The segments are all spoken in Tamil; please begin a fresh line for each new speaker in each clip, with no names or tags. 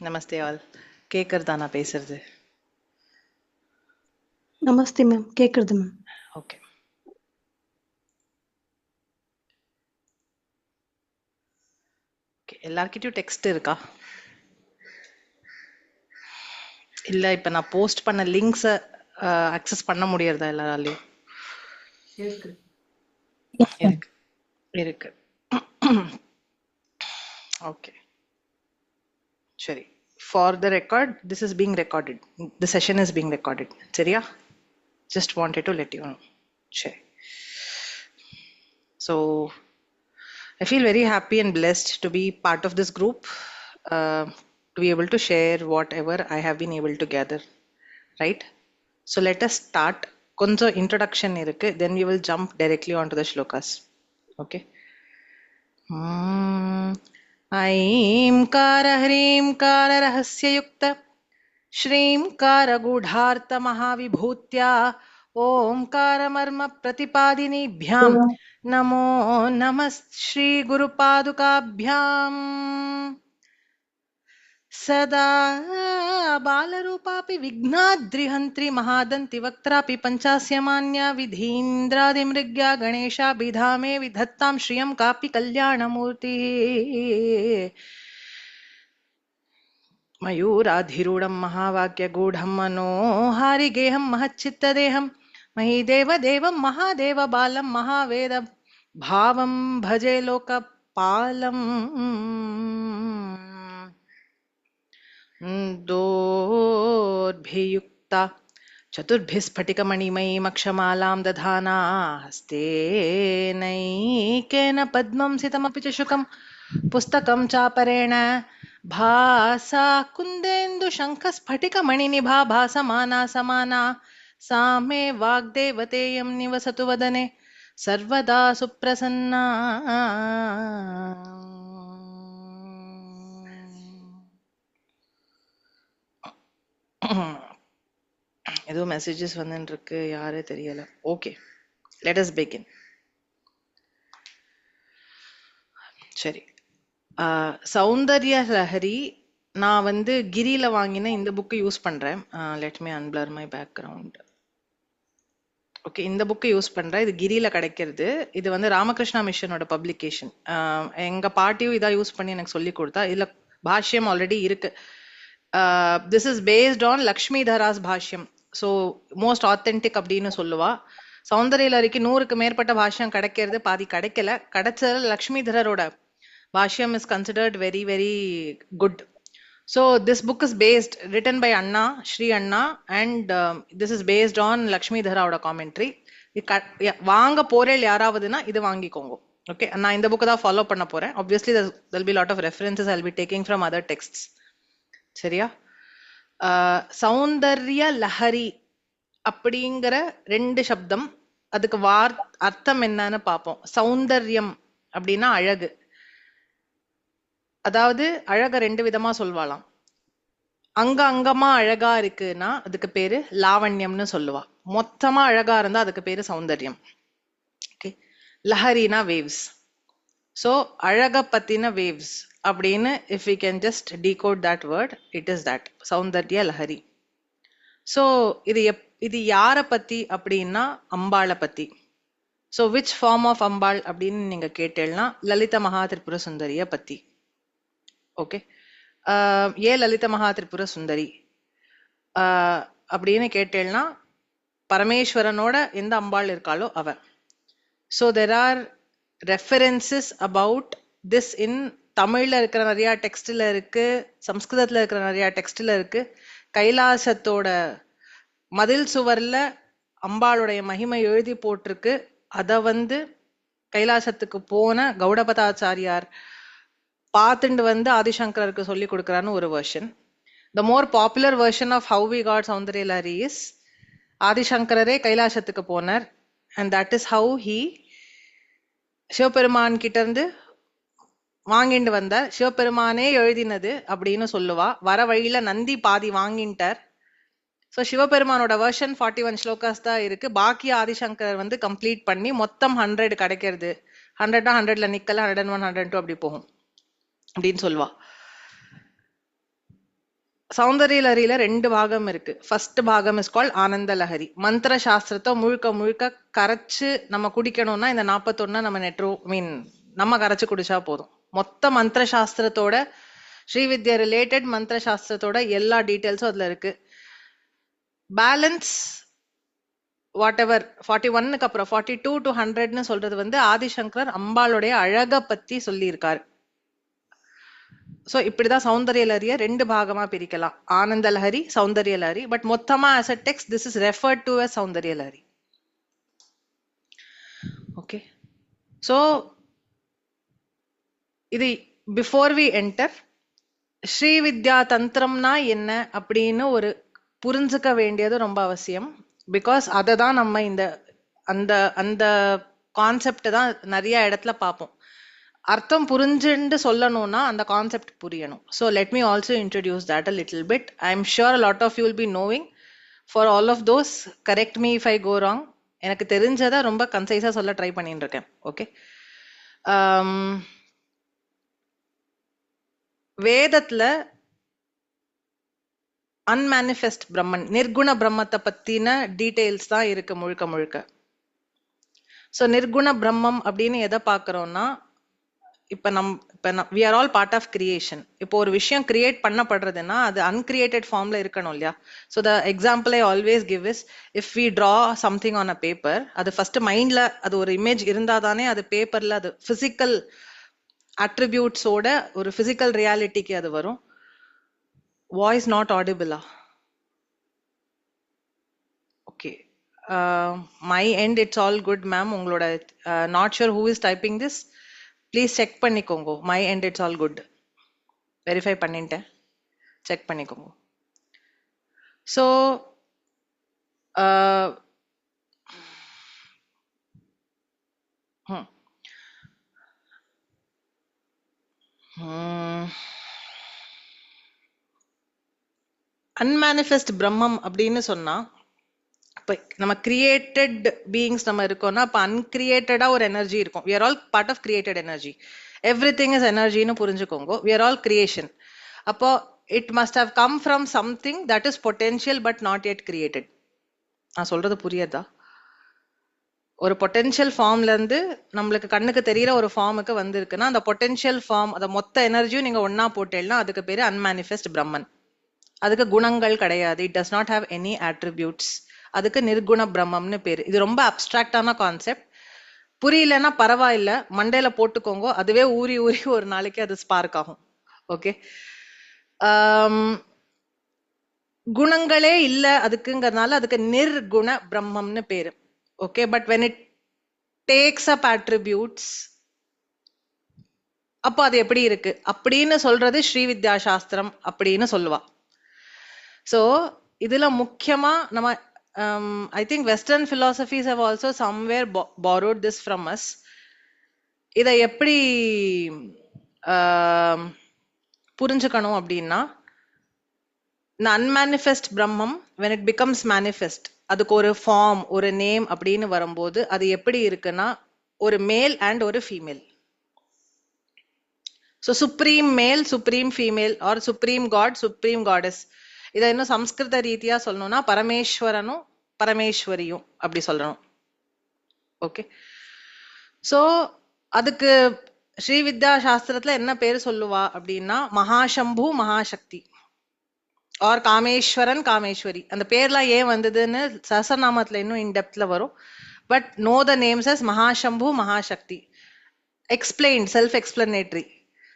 நமஸ்தே ஆல். கேட்கறதா நான் பேசுறது?
நமஸ்தே மேம், கேக்குறது மேம்.
ஓகே. ஓகே, எல்லார்கிட்டயும் டெக்ஸ்ட் இருக்கா? இல்ல இப்ப நான் போஸ்ட் பண்ண லிங்க்ஸை அக்சஸ் பண்ண முடியறதா எல்லாராலையும்?
இருக்கு.
இருக்கு இருக்கு. ஓகே, சரி. For the record, this is being recorded. The session is being recorded. சரியா? Just wanted to let you know. சரி. So I feel very happy and blessed to be part of this group, to be able to share whatever I have been able to gather. Right? So let us start. Konjo introduction irukku, then we will jump directly onto the shlokas. Okay. ऐं ह्रीं रहस्ययुक्त श्रीं गूढार्थमहाविभूत्या ओंकारमर्म प्रतिपादिनीभ्यां नमो नमः श्रीगुरुपादुकाभ्याम्। सदा बालरूपापि विघ्नाद्रिहन्त्रि महादन्ति वक्त्रापि पञ्चास्य मान्या विधीन्द्रादिमृग्या गणेशाभिधामे विधत्तां श्रियं कापि कल्याणमूर्तिः। मयूराधिरूढं महावाक्यगूढं मनोहारिगेहं महच्चित्तदेहं महीदेवदेवं महादेवबालं महावेद भावं भजे लोकपालम्। दोर्भियुक्ता चतुर्भिस्फटिकमणिमयीमक्षमालां दधाना हस्तेनैकेन पद्मं सितमपि च शुकं पुस्तकं चापरेण भासा कुन्देन्दुशङ्खस्फटिकमणिनिभा भासमाना समाना सा मे वाग्देवतेयं निवसतु वदने सर्वदा सुप्रसन्ना। ஏதோ மெசேஜஸ் வந்துட்டு இருக்கு, யாரே தெரியல. Okay, let us begin. சரி. சௌந்தர்ய லஹரி, நான் வந்து கிரியில வாங்கின இந்த புக்கு யூஸ் பண்றேன். Let me unblur my background. Okay, இந்த புக்கு யூஸ் பண்றேன். இது கிரியில கிடைக்கிறது. இது வந்து ராமகிருஷ்ணா மிஷனோட பப்ளிகேஷன். எங்க பாட்டியும் இதான் யூஸ் பண்ணி எனக்கு சொல்லி கொடுத்தா. இதுல பாஷ்யம் ஆல்ரெடி இருக்கு. This is based on Lakshmi Dhara's பாஷ்யம். ஸோ மோஸ்ட் ஆத்தென்டிக் அப்படின்னு சொல்லுவா. சௌந்தர்யலஹரிக்கு 100க்கு மேற்பட்ட பாஷ்யம் கிடைக்கிறது, பாதி கிடைக்கல. கிடைச்சது லக்ஷ்மிதரரோட பாஷ்யம் is considered very very good. So this book is written by Anna, Sri Anna, and this is based on Lakshmi Dharaoda commentary. வாங்க போறேல் யாராவதுனா இது வாங்கிக்கோங்க. ஓகே, நான் இந்த புக்கு தான் ஃபாலோ பண்ண போறேன். Obviously there'll be a lot of references I'll be taking from other texts. சரியா? சௌந்தர்ய லஹரி அப்படிங்கிற 2 சப்தம், அதுக்கு அர்த்தம் என்னன்னு பார்ப்போம். சௌந்தர்யம் அப்படின்னா அழகு. அதாவது அழக 2 விதமா சொல்வாளாம். அங்கமா அழகா இருக்குன்னா அதுக்கு பேரு லாவண்யம்னு சொல்லுவா. மொத்தமா அழகா இருந்தா அதுக்கு பேரு சௌந்தர்யம். ஓகே, லஹரினா வேவ்ஸ். ஸோ அழக பத்தின வேவ்ஸ் அப்படின்னு if we can just decode that word, it is that Soundarya Lahari. So இது யார பத்தி அப்படின்னா அம்பாளை பத்தி. So which form of Ambal அப்படின்னு நீங்க கேட்டேன்னா லலித மகா திரிபுர சுந்தரிய பத்தி. ஓகே, ஏன் லலித மகா திரிபுர சுந்தரி அப்படின்னு கேட்டேன்னா பரமேஸ்வரனோட எந்த அம்பாள் இருக்காளோ அவ. So there are references about this in தமிழ்ல இருக்கிற நிறைய டெக்ஸ்ட்ல இருக்கு, சம்ஸ்கிருதத்துல இருக்கிற நிறைய டெக்ஸ்ட்ல இருக்கு. கைலாசத்தோட மதில் சுவர்ல அம்பாளுடைய மகிமை எழுதி போட்டிருக்கு. அத வந்து கைலாசத்துக்கு போன கௌடபதாச்சாரியார் பார்த்துட்டு வந்து ஆதிசங்கருக்கு சொல்லி கொடுக்குறான்னு ஒரு version. The more popular version of how we got Saundarya Lahari is ஆதிசங்கரரே கைலாசத்துக்கு போனார், and that is how he Sivaperuman கிட்ட இருந்து வாங்கிட்டு வந்தார். சிவபெருமானே எழுதினது அப்படின்னு சொல்லுவா. வர வழியில நந்தி பாதி வாங்கிட்டார். ஸோ சிவபெருமானோட வெர்ஷன் 41 ஸ்லோகாஸ் தான் இருக்கு. பாக்கி ஆதிசங்கர் வந்து கம்ப்ளீட் பண்ணி மொத்தம் 100 கிடைக்கிறது. 100 100ல நிக்கல, 101 102 அப்படி போகும் அப்படின்னு சொல்லுவா. சௌந்தர்ய லஹரியில 2 பாகம் இருக்கு. ஃபர்ஸ்ட் பாகம் இஸ் கால்ட் ஆனந்த லஹரி. மந்திர சாஸ்திரத்தை முழுக்க முழுக்க கரைச்சு நம்ம குடிக்கணும்னா இந்த 41 நம்ம நம்ம கரைச்சு குடிச்சா போதும். மொத்த மந்திர சாஸ்திரத்தோட ஸ்ரீவித்யா ரிலேட்டட் மந்திர சாஸ்திரத்தோட எல்லா டீடைல்ஸும் அதுல இருக்கு. பேலன்ஸ் வாட் எவர் 41க்கு அப்புறம் 42 to 100ன்னு சொல்றது வந்து ஆதிசங்கரர் அம்பாளுடைய அழக பத்தி சொல்லியிருக்காரு. சோ இப்படிதான் சௌந்தர்ய லஹரிய 2 பாகமா பிரிக்கலாம். ஆனந்த லஹரி, சௌந்தர்ய லஹரி. பட் மொத்தமா as a text this is referred to as Soundarya Lahari. Okay, so இது பிஃபோர் வி என்டர் ஸ்ரீவித்யா தந்திரம்னா என்ன அப்படின்னு ஒரு புரிஞ்சுக்க வேண்டியது ரொம்ப அவசியம். பிகாஸ் அதை தான் நம்ம இந்த அந்த அந்த கான்செப்ட் தான் நிறைய இடத்துல பார்ப்போம். அர்த்தம் புரிஞ்சுண்டு சொல்லணும்னா அந்த கான்செப்ட் புரியணும். So let me also introduce that a little bit. I am sure lot of you will be knowing. For all of those correct me if I go wrong. எனக்கு தெரிஞ்சதை ரொம்ப கன்சைஸா சொல்ல ட்ரை பண்ணிட்டு இருக்கேன். ஓகே, வேதத்துல அன்மேனிஃபெஸ்ட் பிரம்மன், நிர்குண பிரம்மத்தை பத்தின டீடைல்ஸ் தான் இருக்கு முழுக்க முழுக்க. ஸோ நிர்குண பிரம்மம் அப்படின்னு எதை பார்க்கறோம்னா, we are all part of creation. இப்போ ஒரு விஷயம் கிரியேட் பண்ணப்படுறதுன்னா அது அன்கிரியேட்டட் ஃபார்ம்ல இருக்கணும் இல்லையா? So the example I always give is, if we draw something on a paper, அது ஃபர்ஸ்ட் மைண்ட்ல அது ஒரு இமேஜ் இருந்தா தானே அது பேப்பர்ல அது பிசிக்கல் அட்ரிபியூட்ஸோட ஒரு பிசிக்கல் ரியாலிட்டிக்கு அது வரும். வாய்ஸ் நாட் ஆடிபிளா? Okay, my end it's all good ma'am. உங்களோட not sure who is typing this, please check பண்ணிக்கோங்க. My end it's all good. Verify பண்ணிட்டேன், செக் பண்ணிக்கோங்க. ஸோ அன்மேனிஃபெஸ்ட் பிரம்மம் அப்படின்னு சொன்னா, இப்போ நம்ம கிரியேட்டட் பீயிங்ஸ் நம்ம இருக்கோம்னா, இப்போ அன்கிரியேட்டடா ஒரு எனர்ஜி இருக்கும். we are all part of created energy. everything is energyன்னு புரிஞ்சுக்கோங்க. we are all creation. அப்போ it must have come from something that is potential but not yet created. நான் சொல்றது புரியுதா? ஒரு பொட்டென்ஷியல் ஃபார்ம்ல இருந்து நம்மளுக்கு கண்ணுக்கு தெரியற ஒரு ஃபார்முக்கு வந்திருக்குன்னா, அந்த பொட்டென்ஷியல் ஃபார்ம், அந்த மொத்த எனர்ஜியும் நீங்க ஒன்னா போட்டேன்னா அதுக்கு பேரு அன்மேனிஃபெஸ்ட் பிரம்மன். அதுக்கு குணங்கள் கிடையாது. It does not have any attributes. அதுக்கு நிர்குண பிரம்மம்னு பேரு. இது ரொம்ப அப்டிராக்டான கான்செப்ட். புரியலன்னா பரவாயில்ல, மண்டையில போட்டுக்கோங்க. அதுவே ஊறி ஊறி ஒரு நாளைக்கு அது ஸ்பார்க் ஆகும். ஓகே, குணங்களே இல்ல அதுக்குங்கிறதுனால அதுக்கு நிர்குண பிரம்மம்னு பேரு. Okay, but when it takes up attributes, அப்போ அது எப்படி இருக்கு அப்படின்னு சொல்றது ஸ்ரீவித்யா சாஸ்திரம் அப்படின்னு சொல்லுவா. சோ இதுல முக்கியமா நம்ம I think Western philosophies have also somewhere borrowed this from us. இதை எப்படி புரிஞ்சுக்கணும் அப்படின்னா, இந்த அன்மேனிஃபெஸ்ட் பிரம்மம் when it becomes manifest, அதுக்கு ஒரு ஃபார்ம், ஒரு நேம் அப்படின்னு வரும்போது அது எப்படி இருக்குன்னா, ஒரு மேல் அண்ட் ஒரு female. So supreme male, supreme female, or supreme god, supreme goddess. இதை இன்னும் சம்ஸ்கிருத ரீதியா சொல்லணும்னா பரமேஸ்வரனும் பரமேஸ்வரியும் அப்படி சொல்லணும். ஓகே, ஸோ அதுக்கு ஸ்ரீவித்யா சாஸ்திரத்துல என்ன பேரு சொல்லுவா அப்படின்னா, மகாசம்பு மகாசக்தி, ஆர் காமேஸ்வரன் காமேஸ்வரி. அந்த பேர்லாம் ஏன் வந்ததுன்னு சஹஸ்ரநாமத்துல இன்னும் இன்டெப்த்ல வரும். But no the names as Mahasambhu Mahashakti. Explained, self explanatory,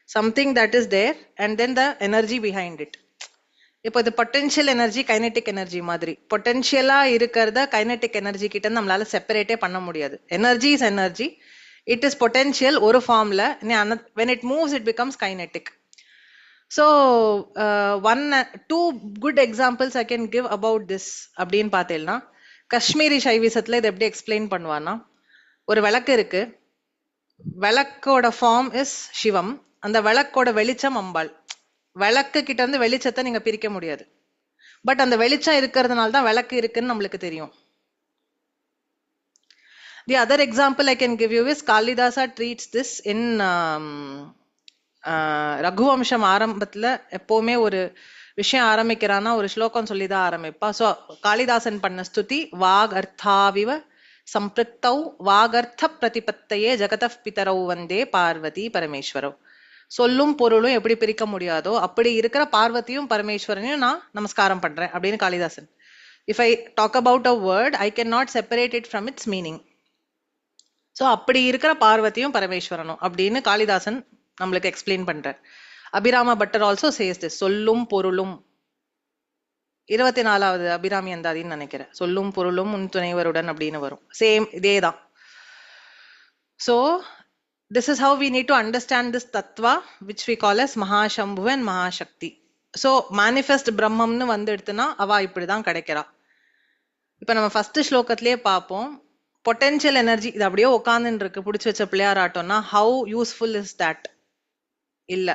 something that is there and then the energy behind it. இப்போ இது பொட்டென்ஷியல் எனர்ஜி, கைனெட்டிக் எனர்ஜி மாதிரி. பொட்டென்ஷியலா இருக்கிறத கைனெட்டிக் எனர்ஜி கிட்ட நம்மளால செப்பரேட்டே பண்ண முடியாது. Energy is energy, it is potential ஒரு ஃபார்ம்ல. when it moves it becomes kinetic. So two good examples I can give about this அப்படின்னு பார்த்தேன்னா, காஷ்மீரி சைவிசத்துல இதை எப்படி எக்ஸ்பிளைன் பண்ணுவான்னா, ஒரு விளக்கு இருக்கு, விளக்கோட ஃபார்ம் இஸ் சிவம், அந்த விளக்கோட வெளிச்சம் அம்பாள். விளக்கு கிட்ட இருந்து வெளிச்சத்தை நீங்க பிரிக்க முடியாது. பட் அந்த வெளிச்சம் இருக்கிறதுனால தான் விளக்கு இருக்குன்னு நம்மளுக்கு தெரியும். The other example I can give you is Kalidasa treats this in Raghuvamsha ஆரம்பத்துல எப்பவுமே ஒரு விஷயம் ஆரம்பிக்கிறான்னா ஒரு ஸ்லோகம் சொல்லிதான் ஆரம்பிப்பா. சோ காளிதாசன் பண்ண ஸ்துதி வாக் அர்த்தாவிவ சம்பிருக்தௌ வாகர்த்த பிரதிபத்தையே ஜெகதப் பிதரௌ வந்தே பார்வதி பரமேஸ்வரௌ. சொல்லும் பொருளும் எப்படி பிரிக்க முடியாதோ அப்படி இருக்கிற பார்வதியும் பரமேஸ்வரனையும் நான் நமஸ்காரம் பண்றேன் அப்படின்னு காளிதாசன். If I talk about a word I can not separate it from its meaning. So அப்படி இருக்கிற பார்வதியும் பரமேஸ்வரனும் அப்படின்னு காளிதாசன் நம்மளுக்கு எக்ஸ்பிளைன் பண்றார். Abhirama Bhattar also says this. சொல்லும் பொருளும் 24வது அபிராமி அந்தாதின்னு நினைக்கிறேன். சொல்லும் பொருளும் உன் துணைவருடன் அப்படின்னு வரும். சேம் இதேதான். So this is how we need to understand this tattva which we call as Mahashambhu and Mahashakti. So manifest பிரம்மம்னு வந்து எடுத்துனா அவ இப்படிதான் கிடைக்கிறா. இப்ப நம்ம ஃபர்ஸ்ட் ஸ்லோகத்திலேயே பார்ப்போம். பொட்டென்ஷியல் எனர்ஜி இது அப்படியே உட்காந்துன்னு இருக்கு பிடிச்சி வச்ச பிள்ளையார் ஆட்டோம்னா ஹவு யூஸ்ஃபுல் இஸ் தட்? இல்ல,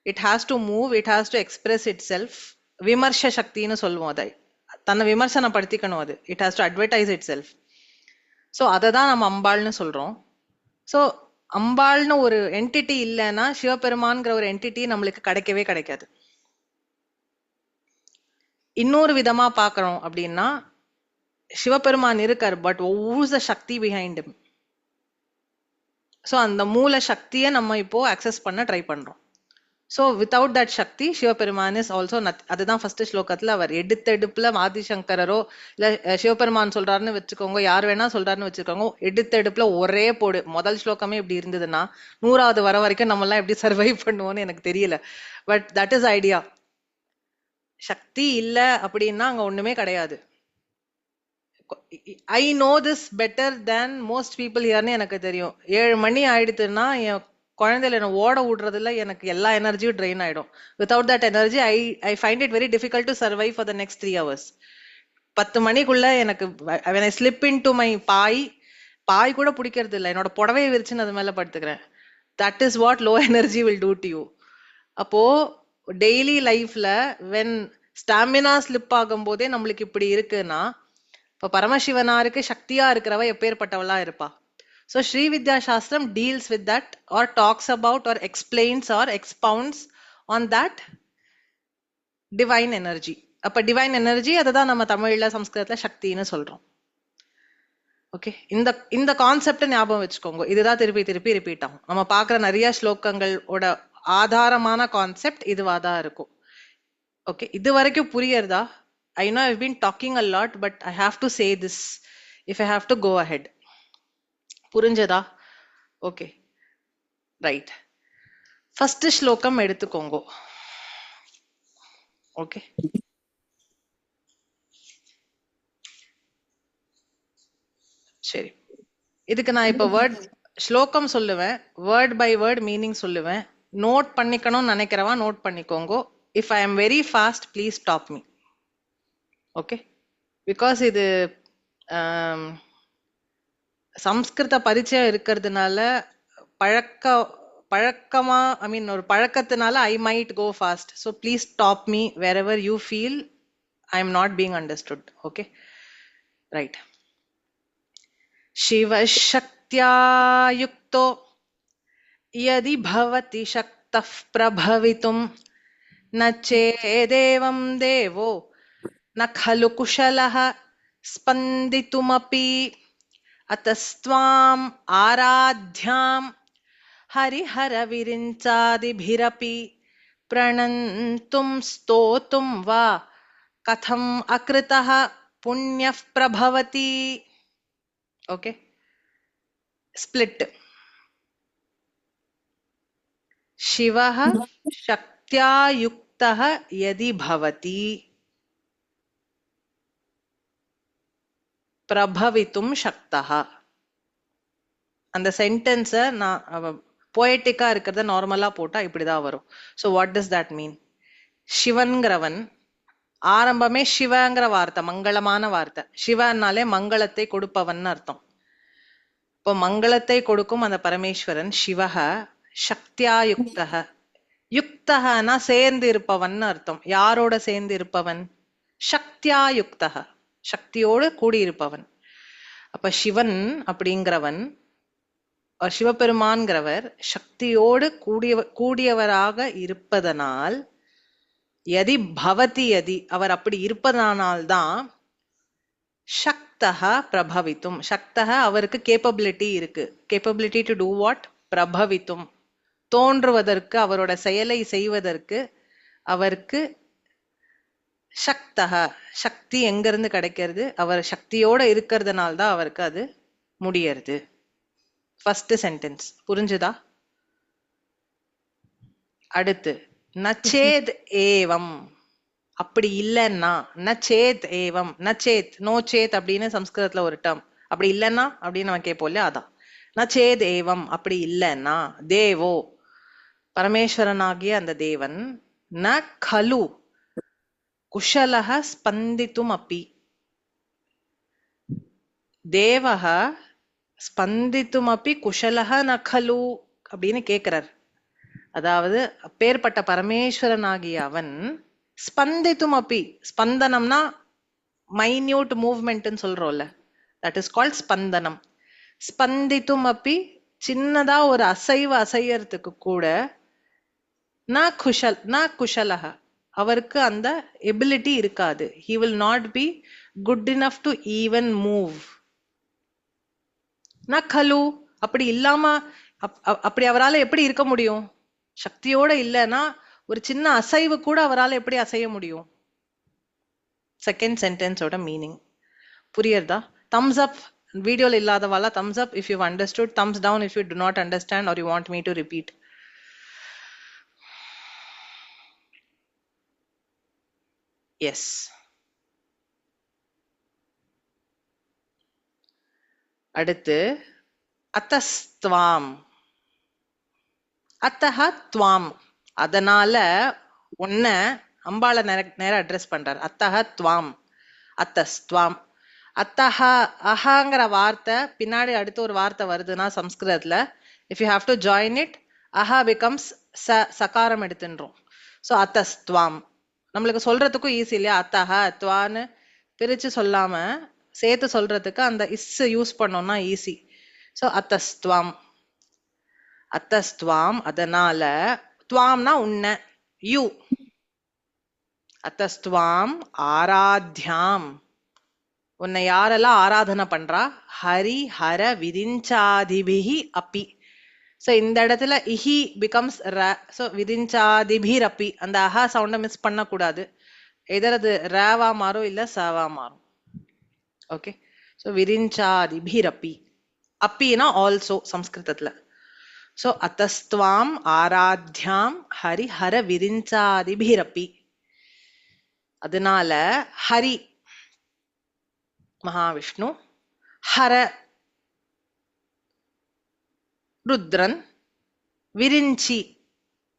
it has to move, it has to express itself. விமர்ச சக்தின்னு சொல்லுவோம். அதை தன்னை விமர்சனப்படுத்திக்கணும். அது it has to advertise itself. So அதை தான் நம்ம அம்பாள்னு சொல்றோம். ஸோ அம்பாள்னு ஒரு என்டிட்டி இல்லைன்னா சிவபெருமான்கிற ஒரு என்டிட்டி நம்மளுக்கு கிடைக்கவே கிடைக்காது. இன்னொரு விதமா பார்க்கறோம் அப்படின்னா சிவபெருமான் இருக்கார், பட் ஒவ்வொரு சக்தி பிஹைண்ட் ஹிம். ஸோ அந்த மூல சக்தியை நம்ம இப்போ அக்சஸ் பண்ண ட்ரை பண்றோம். So without that Shakti Sivaperuman is also அதுதான் ஃபர்ஸ்ட் ஸ்லோகத்துல அவர் எடுத்தெடுப்புல ஆதிசங்கரோ இல்ல சிவபெருமான் சொல்றாருன்னு வச்சுக்கோங்க, யார் வேணா சொல்றாருன்னு வச்சுக்கோங்க, எடுத்தெடுப்புல ஒரே போடு. முதல் ஸ்லோகமே இப்படி இருந்ததுன்னா 100வது வர வரைக்கும் நம்ம எல்லாம் எப்படி சர்வைவ் பண்ணுவோம்னு எனக்கு தெரியல. But that is idea. சக்தி இல்ல அப்படின்னா அங்க ஒண்ணுமே கிடையாது. I know this better than most people ஹியர்னு எனக்கு தெரியும். 7 மணி ஆயிடுத்துன்னா என் குழந்தையில என்ன ஓட விடுறதுல எனக்கு எல்லா எனர்ஜியும் ட்ரெயின் ஆயிடும். Without that energy I find it very difficult to survive for the next 3 hours. 10 மணிக்குள்ள எனக்கு when I slip into my பாய் கூட பிடிக்கிறது இல்லை, என்னோட புடவையை விரிச்சுன்னு அது மேல படுத்துக்கிறேன். That is what low energy will do to you. அப்போ டெய்லி லைஃப்ல வென் ஸ்டாமினா ஸ்லிப் ஆகும் போதே நம்மளுக்கு இப்படி இருக்குன்னா இப்ப பரமசிவனாருக்கு சக்தியா இருக்கிறவ எப்பேற்பட்டவளா இருப்பா. So Sri Vidya Shastram deals with that or talks about or explains or expounds on that divine energy. அப்ப divine energy அதுதான் நம்ம தமிழ்ல சம்ஸ்கிருதத்துல சக்தின்னு சொல்றோம். ஓகே, இந்த கான்செப்ட் ஞாபகம் வச்சுக்கோங்க. இதுதான் திருப்பி திருப்பி ரிப்பீட் ஆகும். நம்ம பார்க்குற நிறைய ஸ்லோகங்களோட ஆதாரமான கான்செப்ட் இதுவாதான் இருக்கும். ஓகே, இது வரைக்கும் புரியறதா? I know I've been talking a lot, but I have to say this if I have to go ahead. புரிஞ்சதா? Okay, right. ஃபர்ஸ்ட் ஸ்லோகம் எடுத்துக்கோங்க. ஓகே, சரி. இதுக்கு நான் இப்ப ஸ்லோகம் சொல்லுவேன், வேர்ட் பை வேர்ட் மீனிங் சொல்லுவேன். நோட் பண்ணிக்கணும்னு நினைக்கிறவா நோட் பண்ணிக்கோங்க. If I am very fast please stop me. Okay, because இது சம்ஸ்கிருத பரிச்சயம் இருக்கிறதுனால பழக்கமா ஐ மீன் ஒரு பழக்கத்தினால I might go fast. So please stop me wherever you feel I am not being understood. Okay, right. शिवशक्त्या युक्तो यदि भवति शक्तः प्रभवितुं न चेदेवं देवो न खलु कुशलः स्पन्दितुमपि अतस्त्वाम् आराध्यां हरिहरविरिञ्चादिभिरपि प्रणन्तुं स्तोतुं वा कथम् अकृतः पुण्यः प्रभवति. Okay, split. शिवः शक्त्या युक्तः यदि भवति प्रभवितुं शक्तः. அந்த சென்டென்ஸ நான் போயட்டிக்கா இருக்கிறத நார்மலா போட்டா இப்படிதான் வரும். So what does that mean? சிவன்கிறவன் ஆரம்பமே சிவங்கிற வார்த்தை மங்களமான வார்த்தை. சிவன்னாலே மங்களத்தை கொடுப்பவன் அர்த்தம். இப்போ மங்களத்தை கொடுக்கும் அந்த பரமேஸ்வரன் சிவஹ சக்தியா யுக்தஹ. யுக்தஹனா சேர்ந்து இருப்பவன் அர்த்தம். யாரோட சேர்ந்து இருப்பவன்? சக்தியா யுக்தஹ, சக்தியோடு கூடியிருப்பவன். அப்ப சிவன் அப்படிங்கிறவன் சிவபெருமான்கிறவர் சக்தியோடு கூடியவராக இருப்பதனால் யதி பவதி யதி, அவர் அப்படி இருப்பதனால்தான் சக்தஹ பிரபவித்தும், சக்தஹ அவருக்கு கேப்பபிலிட்டி இருக்கு. Capability to do what? பிரபவித்தும், தோன்றுவதற்கு, அவரோட செயலை செய்வதற்கு அவருக்கு சக்தஹ, சக்தி எங்கிருந்து கிடைக்கிறது? அவர் சக்தியோட இருக்கிறதுனால தான் அவருக்கு அது முடியறது. ஃபர்ஸ்ட் சென்டென்ஸ் புரிஞ்சுதா? அடுத்து நச்சேத் ஏவம், அப்படி இல்லைன்னா, நச்சேத் ஏவம், நச்சேத் நோ சேத் அப்படின்னு சம்ஸ்கிருதத்துல ஒரு டேர்ம், அப்படி இல்லைன்னா அப்படின்னு நம்ம கேட்போம் இல்லையா, அதான் நச்சேத் ஏவம், அப்படி இல்லைன்னா தேவோ பரமேஸ்வரனாகிய அந்த தேவன் ந கலு குஷலஹ ஸ்பந்தித்தும் அப்பி, தேவஹ ஸ்பந்தித்தும் அப்பி குஷலஹ ந கலு அப்படின்னு கேட்கிறார். அதாவது அப்பேற்பட்ட பரமேஸ்வரனாகிய அவன் ஸ்பந்தித்தும் அப்பி, ஸ்பந்தனம்னா மைன்யூட் மூவ்மெண்ட்னு சொல்றோம்ல, தட் இஸ் கால்ட் ஸ்பந்தனம். ஸ்பந்தித்தும் அப்பி, சின்னதா ஒரு அசைவு அசையறதுக்கு கூட ந குஷலஹ, அவருக்கு அந்த எபிலிட்டி இருக்காது. he will not be good enough to even move. ந கலு, அப்படி இல்லாம அப்படி அவரால் எப்படி இருக்க முடியும்? சக்தியோட இல்லைன்னா ஒரு சின்ன அசைவு கூட அவரால் எப்படி அசைய முடியும்? செகண்ட் சென்டென்ஸோட மீனிங் புரியுறதா? தம்ஸ் அப், வீடியோல இல்லாதவாளா thumbs up if you understood, thumbs down if you do not understand or you want me to repeat. Yes. அடுத்து அத்தஸ்துவாம், அத்தஹ துவாம், அதனால உன்ன அம்பாளை நேர அட்ரஸ் பண்றார். அத்தஹ துவாம், அத்தஸ்துவாம். அத்தஹ, அஹங்கிற வார்த்தை பின்னாடி அடுத்து ஒரு வார்த்தை வருதுன்னா சம்ஸ்கிருதத்துல, if you have to join it, அஹா பிகம்ஸ் சகாரம் எடுத்துன்றோம். ஸோ அத்தஸ்துவாம் நம்மளுக்கு சொல்றதுக்கும் ஈஸி இல்லையா? அத்தஹ துவான்னு பிரிச்சு சொல்லாம சேர்த்து சொல்றதுக்கு அந்த இஸ் யூஸ் பண்ணோம்னா ஈஸி. ஸோ அத்தஸ்துவாம், அத்தஸ்துவாம் அதனால, துவாம்னா உன்ன, யூ. அத்தஸ்துவாம் ஆராத்யாம், உன்னை யாரெல்லாம் ஆராதனை பண்றா? ஹரி ஹர விரிஞ்சாதிபிஹி அப்பி. சோ இந்த இடத்துல இஹி பிகம்ஸ் ர, சோ விரிஞ்சாதிபிர் அப்பி, அந்த அஹா சவுண்ட மிஸ் பண்ண கூடாது. எதர் அது ரவா மாறும் இல்ல சவா மாறும். ஓகே, சோ விரிஞ்சாதிபிர் அப்பி, அப்பினா ஆல்சோ சம்ஸ்கிருதத்துல. சோ அத்தஸ்துவாம் ஆராத்யாம் ஹரி ஹர விரிஞ்சாதிபிரப்பி, அதனால ஹரி மகாவிஷ்ணு, ஹர ருத்ரன், விரிஞ்சி,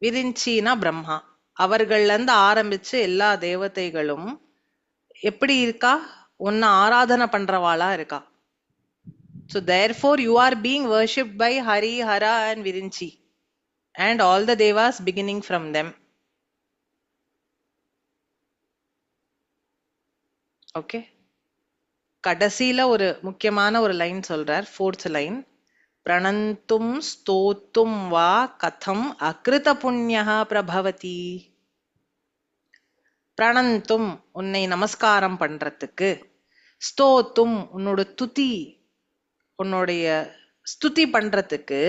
விரிஞ்சினா பிரம்மா, அவர்கள்ல இருந்து ஆரம்பிச்சு எல்லா தேவதைகளும் எப்படி இருக்கா? உன்னை ஆராதனை பண்றவாளா இருக்கா. So therefore you are being worshipped by Hari, Hara and Virinchi and all the devas beginning from them. Okay, கடைசியில ஒரு முக்கியமான ஒரு லைன் சொல்றார், ஃபோர்த் லைன். பிரணந்தும் ஸ்தோத்தும் வா கதம் அகிருத புண்ணியா பிரபவதி. பிரணந்தும் உன்னை நமஸ்காரம் பண்றதுக்கு, ஸ்தோத்தும் உன்னோட துதி, உன்னுடைய ஸ்துதி பண்றதுக்கு,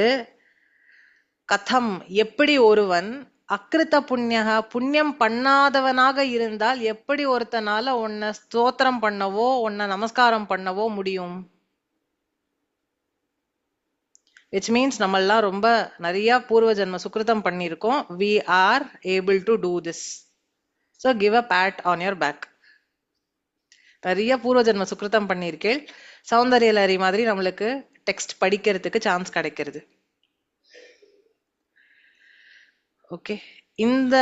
கதம் எப்படி ஒருவன், அகிருத்த புண்ணியா புண்ணியம் பண்ணாதவனாக இருந்தால் எப்படி ஒருத்தனால உன்னை ஸ்தோத்திரம் பண்ணவோ உன்னை நமஸ்காரம் பண்ணவோ முடியும்? which means நம்மெல்லாம் ரொம்ப நிறைய பூர்வ ஜென்ம சுக்ருதம் பண்ணியிருக்கோம். we are able to do this. so give a pat on your back. நிறைய பூர்வ ஜென்ம சுக்ருதம் பண்ணியிருக்கேன். சௌந்தர்ய லஹரி மாதிரி நம்மளுக்கு டெக்ஸ்ட் படிக்கிறதுக்கு சான்ஸ் கிடைக்கிறது. ஓகே, இந்த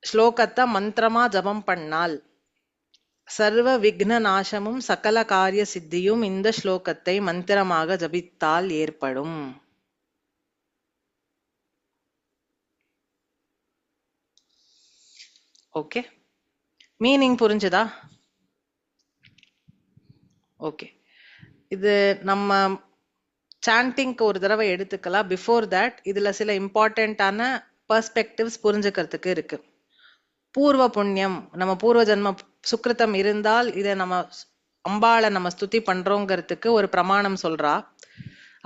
ஸ்லோகத்தை மந்திரமா ஜபம் பண்ணால் சர்வ விக்ன நாசமும் சகல காரிய சித்தியும் இந்த ஸ்லோகத்தை மந்திரமாக ஜபித்தால் ஏற்படும். ஓகே, மீனிங் புரிஞ்சுதா? ஓகே, இது நம்ம சாண்டிங்க்கு ஒரு தடவை எடுத்துக்கலாம். பிஃபோர் தட் இதுல சில இம்பார்ட்டன்டான பெர்ஸ்பெக்டிவ்ஸ் புரிஞ்சுக்கிறதுக்கு இருக்கு. பூர்வ புண்ணியம், நம்ம பூர்வ ஜென்ம சுக்கிருத்தம் இருந்தால் இதை நம்ம அம்பாளை நம்ம ஸ்துதி பண்றோங்கிறதுக்கு ஒரு பிரமாணம் சொல்றா.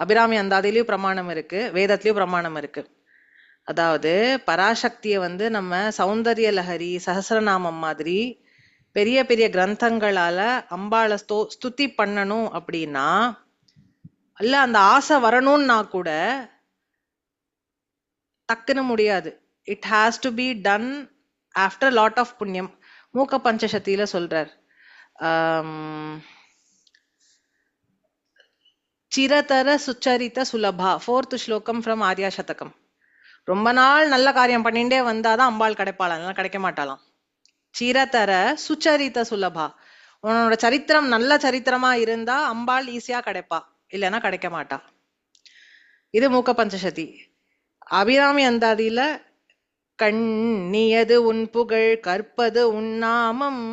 அபிராமி அந்தாதிலையும் பிரமாணம் இருக்கு, வேதத்திலயும் பிரமாணம் இருக்கு. அதாவது பராசக்தியை வந்து நம்ம சௌந்தர்ய லஹரி, சஹஸ்ரநாமம் மாதிரி பெரிய பெரிய கிரந்தங்களால அம்பாளை ஸ்துதி பண்ணணும் அப்படின்னா, இல்ல அந்த ஆசை வரணும்னா கூட டக்குன்னு முடியாது. It has to be done after lot of புண்ணியம். மூக்க பஞ்சசத்தியில சொல்றார், சிரதர சுச்சரித சுலபா, 4th ஸ்லோகம் ஃப்ரம் ஆர்யா சதகம். ரொம்ப நாள் நல்ல காரியம் பண்ணிட்டே வந்தாதான் அம்பாள் கிடைப்பாளாம், கிடைக்க மாட்டாளாம். சிரதர சுச்சரித சுலபா, உன்னோட சரித்திரம் நல்ல சரித்திரமா இருந்தா அம்பாள் ஈஸியா கிடைப்பா, இல்லைன்னா கிடைக்க மாட்டா. இது மூக்க பஞ்சசதி. அபிராமி அந்தாதியில கண்ணியது உன் புகழ் கற்பது உன்னாமம்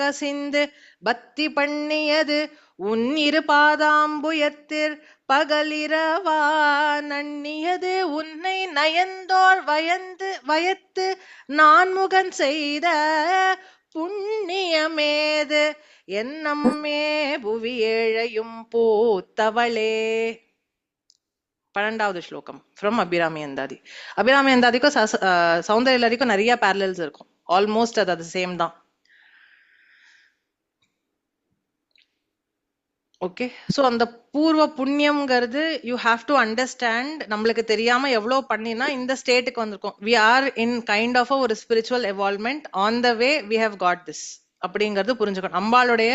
கசிந்து பக்தி பண்ணியது உன் இரு பாதாம்புயத்தில் பகலிரவா நண்ணியது உன்னை நயந்தோர் வயத்து நான்முகன் செய்த புண்ணியமேது என்னம்மே புவி ஏழையும் பூத்தவளே. 12வது ஸ்லோகம் ஃப்ரம் அபிராமி அந்தாதி. அபிராமி அந்தாதிக்கும் சௌந்தர்ய லஹரிக்கும் நிறைய பேரலல்ஸ் இருக்கும், ஆல்மோஸ்ட் அது சேம் தான். ஓகே, ஸோ அந்த பூர்வ புண்ணியம்ங்கிறது யூ ஹாவ் டு அண்டர்ஸ்டாண்ட். நம்மளுக்கு தெரியாம எவ்வளோ பண்ணினா இந்த ஸ்டேட்டுக்கு வந்திருக்கோம். We are in kind of ஒரு spiritual evolvement on the way we have got this அப்படிங்கிறது புரிஞ்சுக்கணும். அம்பாளுடைய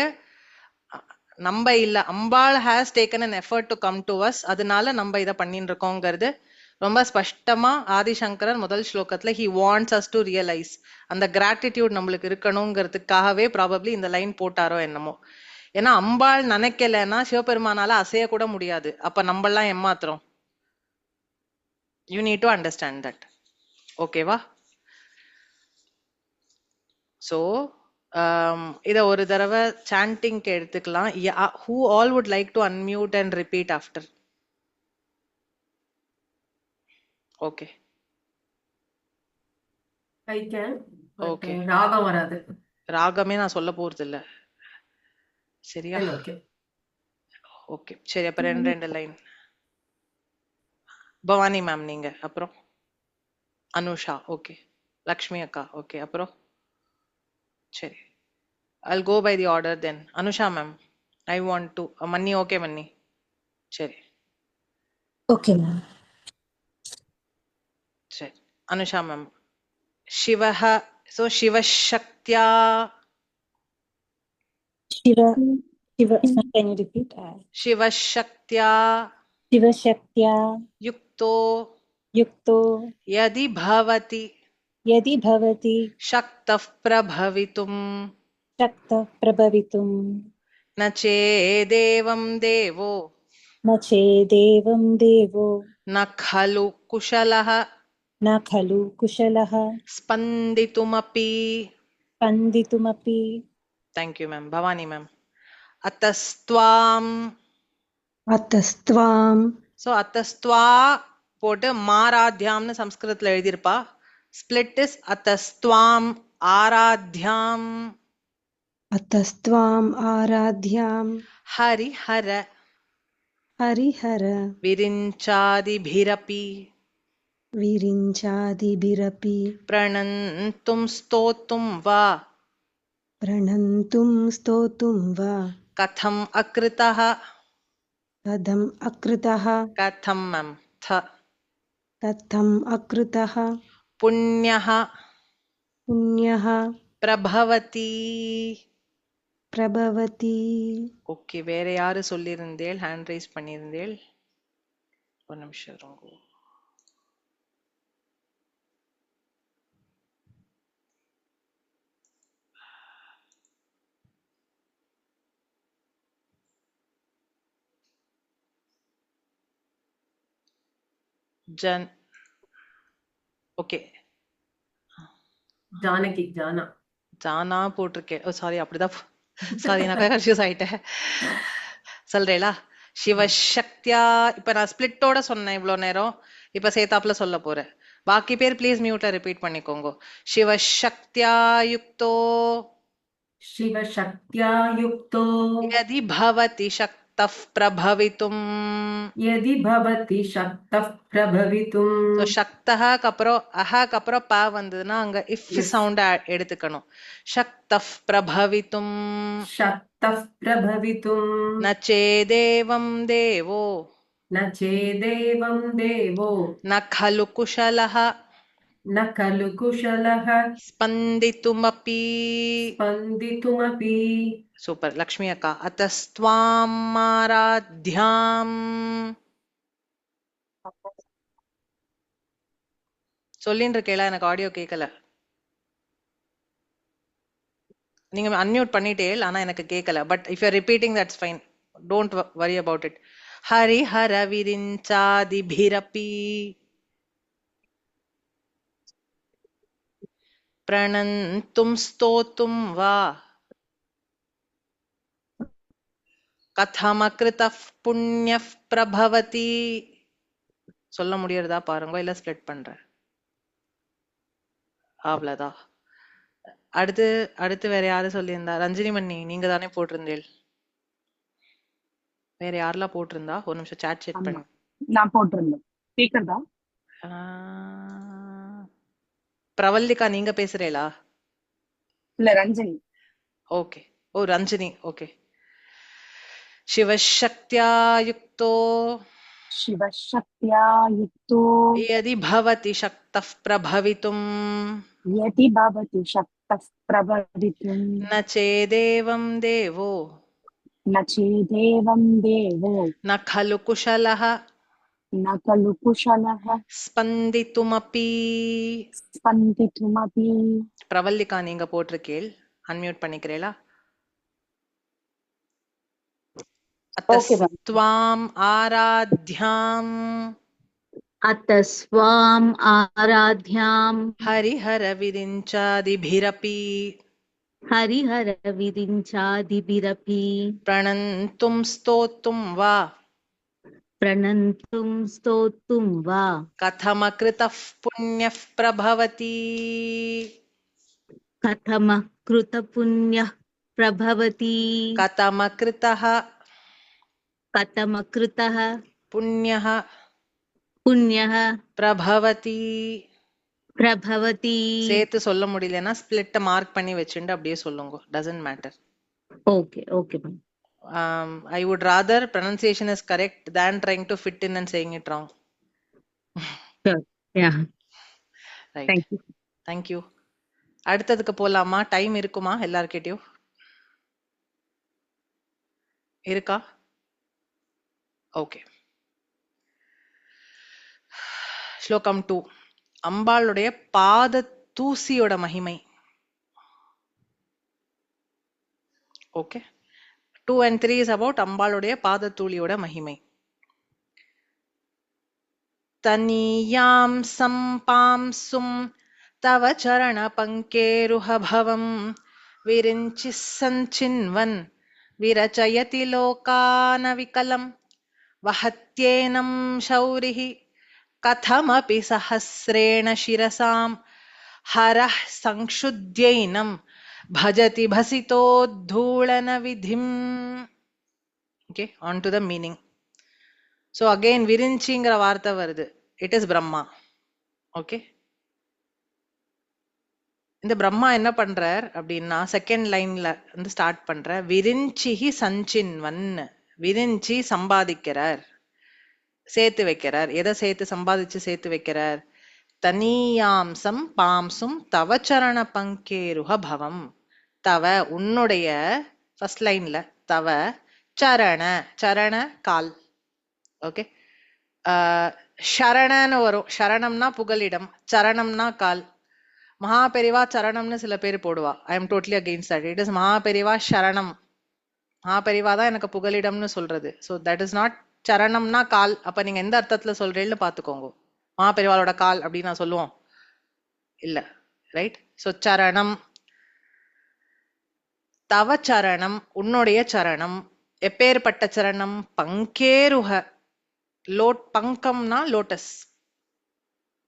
நம்ம இல்ல, Ambal has taken an effort to come to us, அதனால நம்ம இதை பண்ணிட்டு இருக்கோங்கிறது ரொம்ப ஸ்பஷ்டமா ஆதிசங்கரர் முதல் ஸ்லோகத்துல he wants us to realise. அந்த கிராட்டிடியூட் நம்மளுக்கு இருக்கணுங்கிறதுக்காகவே ப்ராபப்ளி இந்த லைன் போட்டாரோ என்னமோ. ஏன்னா அம்பாள் நினைக்கலன்னா சிவபெருமானால அசைய கூட முடியாது. அப்ப நம்மளாம் ஏமாத்துறோம். You need to understand that. ஓகேவா? ஸோ இத ஒரு தடவை சாண்டிங்க்கு எடுத்துக்கலாம். Who all would like to unmute and repeat after? Okay,
I can, but
okay.
ராகம் வராது.
ராகமே நான் சொல்ல போறது இல்ல, சரியா?
Okay.
ஓகே, சரி. அப்ப ரெண்டு லைன். பவானி மேம் நீங்க, அப்புறம் அனுஷா, ஓகே. லக்ஷ்மி அக்கா, ஓகே. அப்புறம் சரி, I'll go by the order then. Anusha ma'am, I want to. Manni, okay Manni. சரி
Okay, ma'am.
சரி. Anusha ma'am. Shivaha, so Shivashaktya.
Shiva, can you repeat?
Shivashaktya
Shiva Shaktya
yukto
Yukto
yadi bhavati shaktah prabhavitum
Shakta Prabhavitum
na chedevam devo
Na Chedevam Devo
na khalu kushalah
Na Khalu Kushalaha
spanditumapi.
Panditumapi.
Thank you ma'am. Bhavani ma'am. Atastvam.
Atastvam.
So atastva போட்டு மாராத்யாம்னு சம்ஸ்கிருதத்துல எழுதியிருப்பா. ஸ்பிளிட் இஸ் அத்தஸ்துவாம் ஆராத்யாம்.
Atastvam Aradhyam
ஹரிஹர
Harihara
விரிஞ்சாதிபிரபி
Virinchadibirapi
பிரணந்தும் ஸ்தோத்தும் வா
Pranantum Stotum Va
கதம் அக்ருதஹ.
Kadam Akritaha
கதம் மேம் த.
Katham Akritaha
புண்ணியஹ
Punyaha
பிரபவதி.
Prabhavati.
ஓகே, வேற யாரு சொல்லியிருந்தேள், ஹேண்ட் ரைஸ் பண்ணியிருந்தேள்? ஒரு நிமிஷம் இருங்க. ஜன், ஓகே.
ஜானகி, ஜானா
ஜானா போட்டிருக்கேன். ஓ சாரி, அப்படிதான். சாரி, நான் கன்ஃபியூஸ் ஆயிட்டேன். சொல்றேளா? சிவசக்தியா. இப்ப நான் ஸ்பிளிட்டோட சொன்னேன் இவ்வளவு நேரம், இப்ப சேத்தாப்புல சொல்ல போறேன். பாக்கி பேர் ப்ளீஸ் மியூட்ல ரிப்பீட் பண்ணிக்கோங்க. சிவசக்தியா யுக்தோ
शिवशक्त्या युक्तो
யதி பவதி சக்தः பிரபவித்தும்.
यदि भवति शक्तः प्रभवितुम्
ஸோ சக்தஹக்கு அப்புறம் அஹக்கு அப்புறம் ப வந்ததுன்னா அங்க இஃப்
यस्
சவுண்ட் எடுத்துக்கணும். சக்தः பிரபவித்தும்
शक्तः प्रभवितुम्
ந சேதேவம் தேவோ
न चेदेवं देवो
ந खलु कुशलः
न खलु कुशलः
ஸ்பந்தித்துமபி.
स्पन्दितुमपि
சூப்பர் லக்ஷ்மி அக்கா. அத்தஸ்துவாம் ஆராத்யாம் சொல்லின்னு இருக்கேளா, எனக்கு ஆடியோ கேட்கல. நீங்க அன்மியூட் பண்ணிட்டேல், ஆனா எனக்கு கேட்கல. But if you are repeating that's fine, don't worry about it. ஹரிஹர விரிஞ்சாதிபிரபி பிரணந்தும் ஸ்தோத்தும் வா கதமக்ருதः புண்ணியः பிரபவதி. சொல்ல முடியறதா பாருங்க, இல்ல ஸ்ப்ளிட் பண்றேன். அவ்வளவுதான். அடுத்து அடுத்து வேற யாரு சொல்லியிருந்தா? ரஞ்சினி மணி நீங்க தானே போட்டிருந்தேள். வேற யாரெல்லாம் போட்டிருந்தா? ஒரு நிமிஷம் சாட் செக்
ஆமா
பண்ணு.
நான் போட்டிருந்தேன். கேக்குறதா?
பிரவல்லிகா நீங்க பேசுறீங்களா?
இல்ல ரஞ்சனி.
ஓகே. ஓ ரஞ்சினி. ஓகே. சிவசக்தியா யுக்தோ
சிவசக்தியா யுக்தோ
யதி பவதி சக்தः பிரபவித்தும்
யதி பவதி சக்தः பிரபவித்தும்
ந சேதேவம் தேவோ
ந சேதேவம் தேவோ
ந खलु कुशलः
ந கலு குஷலः
ஸ்பந்தித்துமபி.
ஸ்பந்தித்துமபி.
பிரவல்லிகா நீங்க போட்டிருக்கீள், அன்மியூட் பண்ணிக்கிறீங்களா?
Okay ma'am.
அத்தஸ்த்வாம் ஆராத்யாம்
அத்தஸ்வாம் ஆராத்யாம்
ஹரிஹர விரிஞ்சாதிபிரபி
ஹரிஹர விரிஞ்சாதிபிரபி
பிரணந்தும் ஸ்தோத்தும் வா
பிரணந்தும் ஸ்தோத்தும் வா
கதமக்ருதः புண்ணியः பிரபவதி.
கதம கிருத புண்ணியः பிரபவதி.
கதமக்ருதः
கதம கிருதः
புண்ணியः
புண்ணியः
பிரபவதி.
பிரபவதி.
சேர்த்து சொல்ல முடியலன்னா ஸ்பிளிட்ட மார்க் பண்ணி வச்சுட்டு அப்படியே சொல்லுங்க, doesn't matter.
Okay okay ma'am.
I would rather pronunciation is correct than trying to fit in and saying it wrong.
Sure. Yeah.
Right.
Thank you.
Thank you. அடுத்ததுக்கு போலாமா? டைம் இருக்குமா எல்லார்கிட்டயும்? இருக்கா? ஓகே. ஸ்லோகம் 2. அம்பாளுடைய பாத தூசியோட மகிமை. ஓகே. 2 and 3 is about அம்பாளுடைய பாத தூளியோட மகிமை. தனியாம் சம்பாம்சும் தவ சரண பங்கேருஹ பவம் விரிஞ்சி சஞ்சின்வன் விரச்சயதி லோகான விகலம் வஹத்யேனம் ஷௌரிஹி கதமபி சஹஸ்ரேண சிரசாம் ஹரஹ் சங்ஷுத்யைனம் பஜதி பசிதோத்தூளன விதிம். Okay, on to the meaning. So again விரிஞ்சிங்கிற வார்த்தை வருது. It is Brahma. Okay. இந்த பிரம்மா என்ன பண்றார் அப்படின்னா செகண்ட் லைன்ல வந்து ஸ்டார்ட் பண்ற விரிஞ்சிஹி சஞ்சின்வன். விரிஞ்சி சம்பாதிக்கிறார், சேர்த்து வைக்கிறார். எதை சேர்த்து சம்பாதிச்சு சேர்த்து வைக்கிறார்? தனியாம்சம் பாம்சும் தவ சரண பங்கேருஹ பவம். தவ உன்னுடைய, ஃபர்ஸ்ட் லைன்ல தவ சரண, சரண கால். ஓகே. சரணன்னு வரும். சரணம்னா புகலிடம், சரணம்னா கால். மகாபெரிவா சரணம்னு சில பேர் போடுவா. I am totally against that. It is Maha Periyava சரணம். மகாபெரிவா தான் எனக்கு புகலிடம்னு சொல்றது. ஸோ தட் இஸ் நாட் சரணம்னா கால். அப்ப நீங்க எந்த அர்த்தத்துல சொல்றீங்கன்னு பாத்துக்கோங்க. மகாபெரிவாளோட கால் அப்படின்னு நான் சொல்லுவோம் இல்ல, ரைட்? ஸோ சரணம், தவ சரணம், உன்னுடைய சரணம். எப்பேற்பட்ட சரணம்? பங்கேருஹ. பங்கம்னா லோட்டஸ்.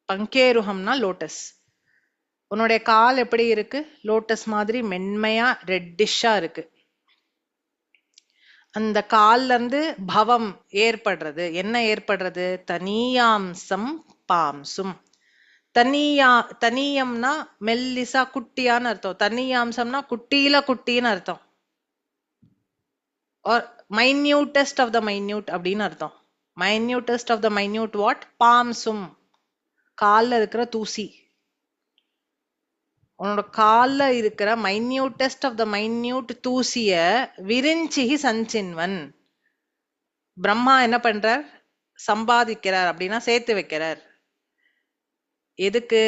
பங்கேருகம்னா லோட்டஸ். உன்னுடைய கால் எப்படி இருக்கு? லோட்டஸ் மாதிரி மென்மையா ரெட்டிஷா இருக்கு. அந்த கால்ல இருந்து பவம் ஏற்படுறது. என்ன ஏற்படுறது? தனியாம்சம் பாம்சும். தனியம்னா மெல்லிசா குட்டியான்னு அர்த்தம். தனியாம்சம்னா குட்டியில குட்டின்னு அர்த்தம். Or minutest of the minute அப்படின்னு அர்த்தம். Minutest of the minute what? பாம்சும். கால்ல இருக்கிற தூசி. உன்னோட கால்ல இருக்கிற மைன்யூட்டஸ்ட் ஆஃப் த மைன்யூட் தூசிய விரிஞ்சிஹி சஞ்சின்வன். பிரம்மா என்ன பண்றார்? சம்பாதிக்கிறார், அப்படின்னா சேர்த்து வைக்கிறார். எதுக்கு?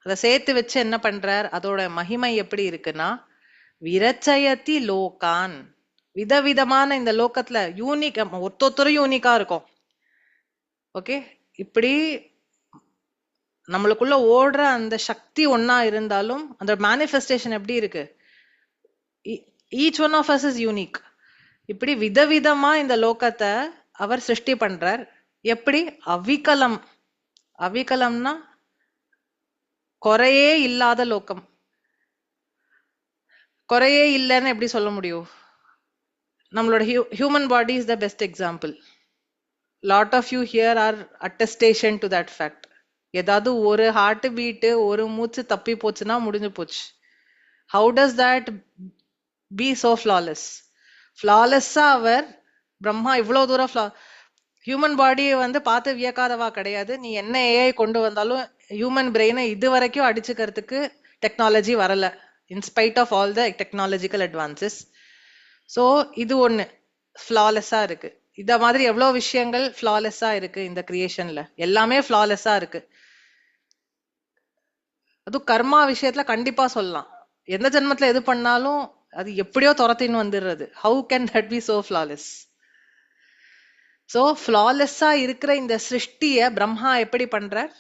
அதை சேர்த்து வச்சு என்ன பண்றார்? அதோட மகிமை எப்படி இருக்குன்னா, விரச்சயதி லோகான். விதவிதமான இந்த லோகத்துல யூனிக், ஒத்தொத்தரும் யூனிக்கா இருக்கும். ஓகே, இப்படி நம்மளுக்குள்ள ஓடுற அந்த சக்தி ஒன்னா இருந்தாலும் அந்த மேனிஃபெஸ்டேஷன் எப்படி இருக்கு? Each one of us is unique. இப்படி விதவிதமா இந்த லோகத்தை அவர் சிருஷ்டி பண்றார். எப்படி? அவிகலம். அவிகலம்னா குறையே இல்லாத லோகம். குறையே இல்லைன்னு எப்படி சொல்ல முடியும்? நம்மளோட human body is the best example. Lot of you here are attestation to that fact. ஏதாவது ஒரு ஹார்ட் பீட்டு, ஒரு மூச்சு தப்பி போச்சுன்னா முடிஞ்சு போச்சு. How does that be so flawless? ஃபிளாலெஸ்ஸா அவர் பிரம்மா இவ்வளவு தூரம் ஹியூமன் பாடியை வந்து பார்த்து வியக்காதவா கிடையாது. நீ என்ன ஏஐ கொண்டு வந்தாலும் ஹியூமன் பிரெயினை இது வரைக்கும் அடிச்சுக்கிறதுக்கு டெக்னாலஜி வரல, இன்ஸ்பைட் ஆஃப் ஆல் த டெக்னாலஜிக்கல் அட்வான்சஸ். ஸோ இது ஒண்ணு ஃபிளாலெஸ்ஸா இருக்கு. இத மாதிரி எவ்வளவு விஷயங்கள் ஃபிளாலெஸ்ஸா இருக்கு இந்த கிரியேஷன்ல. எல்லாமே ஃபிளாலெஸ்ஸா இருக்கு. அதுவும் கர்மா விஷயத்துல கண்டிப்பா சொல்லலாம். எந்த ஜென்மத்துல எது பண்ணாலும் அது எப்படியோ துரத்தின்னு வந்துடுறது. How can that be so flawless? சோ ஃபிளாலெஸ்ஸா இருக்கிற இந்த சிருஷ்டிய பிரம்மா எப்படி பண்றார்?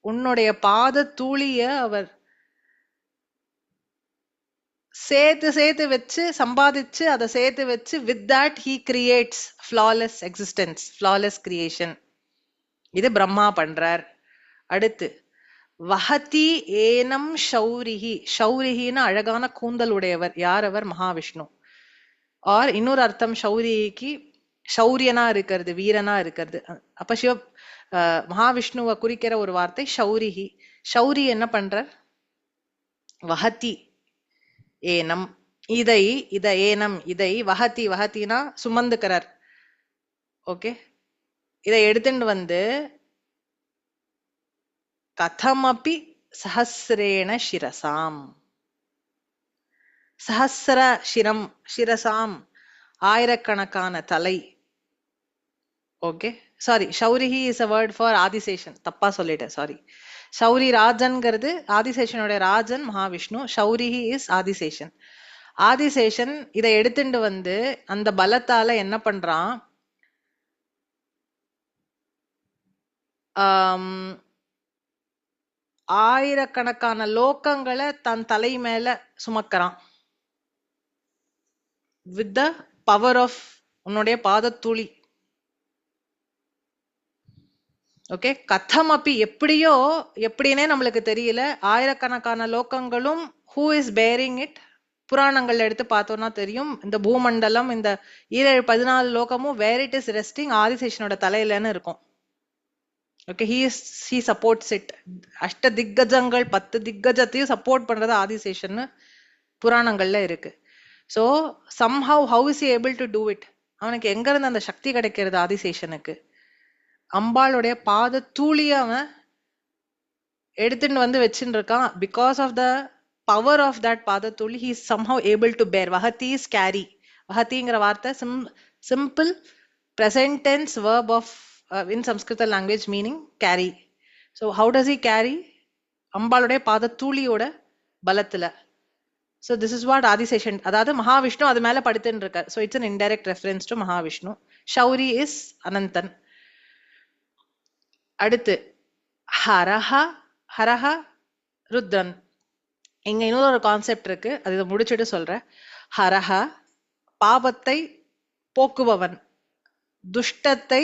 உன்னுடைய பாத தூளிய அவர் சேர்த்து வச்சு சம்பாதிச்சு அதை சேர்த்து வச்சு with that he creates flawless existence, flawless creation. இது பிரம்மா பண்றார். அடுத்து வஹதி ஏனம் ஷௌரிஹி. ஷௌரிஹின்னு அழகான கூந்தல் உடையவர். யார் அவர்? மகாவிஷ்ணு. ஆர் இன்னொரு அர்த்தம் ஷௌரிக்கு ஷௌரியனா இருக்கிறது, வீரனா இருக்கிறது. அப்ப மகாவிஷ்ணுவை குறிக்கிற ஒரு வார்த்தை ஷௌரிஹி. ஷௌரி என்ன பண்றார்? வஹதி ஏனம். இதை ஏனம் இதை வஹதி, வஹத்தினா சுமந்துக்கிறார். ஓகே, இதை எடுத்துட்டு வந்து கதமபி சஹஸ்ரேண சிரசாம். சஹஸ்ர சிரம், சிரசாம் ஆயிரக்கணக்கான தலை. ஓகே, சாரி, ஷௌரிஹி is a word for Adiseshan. தப்பா சொல்லிட்டேன், சாரி. ஷௌரி ராஜன்கிறது ஆதிசேஷனுடைய ராஜன் மகாவிஷ்ணு. ஷௌரிஹி இஸ் ஆதிசேஷன். ஆதிசேஷன் இதை எடுத்துட்டு வந்து அந்த பலத்தால என்ன பண்றான்? ஆயிரக்கணக்கான லோகங்களை தன் தலை மேல சுமக்கிறான் வித் த பவர் ஆஃப் உன்னுடைய பாதத்தூளி. ஓகே, கதம் அப்பி எப்படியோ, எப்படின்னே நம்மளுக்கு தெரியல. ஆயிரக்கணக்கான லோகங்களும் ஹூ இஸ் பேரிங் இட்? புராணங்கள்ல எடுத்து பார்த்தோம்னா தெரியும். இந்த பூமண்டலம், இந்த 14 லோகமும் வேர் இட் இஸ் ரெஸ்டிங் ஆதிசேஷனோட தலையிலன்னு இருக்கும். Okay, he supports it. அஷ்ட திக்கஜங்கள் 10 திக்கஜத்தையும் சப்போர்ட் பண்றது ஆதிசேஷன் புராணங்கள்ல இருக்கு. So somehow how is he able to do it? அவனுக்கு எங்க இருந்து அந்த சக்தி கிடைக்கிறது ஆதிசேஷனுக்கு? அம்பாளுடைய பாத தூளிய அவன் எடுத்துட்டு வந்து வச்சுட்டு இருக்கான். Because of the power of that பாத தூளி he is somehow able to bear. வஹதி is carry. வஹதிங்கிற வார்த்தை simple present tense verb of in Sanskrit language meaning carry. So how does he carry? அம்பாளுடைய பாத தூளியோட பலத்துல. So this is what Adisheshan, அதாவது மகாவிஷ்ணு அது மேல படுத்துன்னு இருக்கார். So it's an indirect reference to Mahavishnu. ஷௌரி is Ananthan. அடுத்து ஹரஹ. ஹரஹ ருத்ரன். இங்க இன்னொரு கான்செப்ட் இருக்கு, அது இதை முடிச்சுட்டு சொல்றேன். ஹரஹ பாபத்தை போக்குபவன், துஷ்டத்தை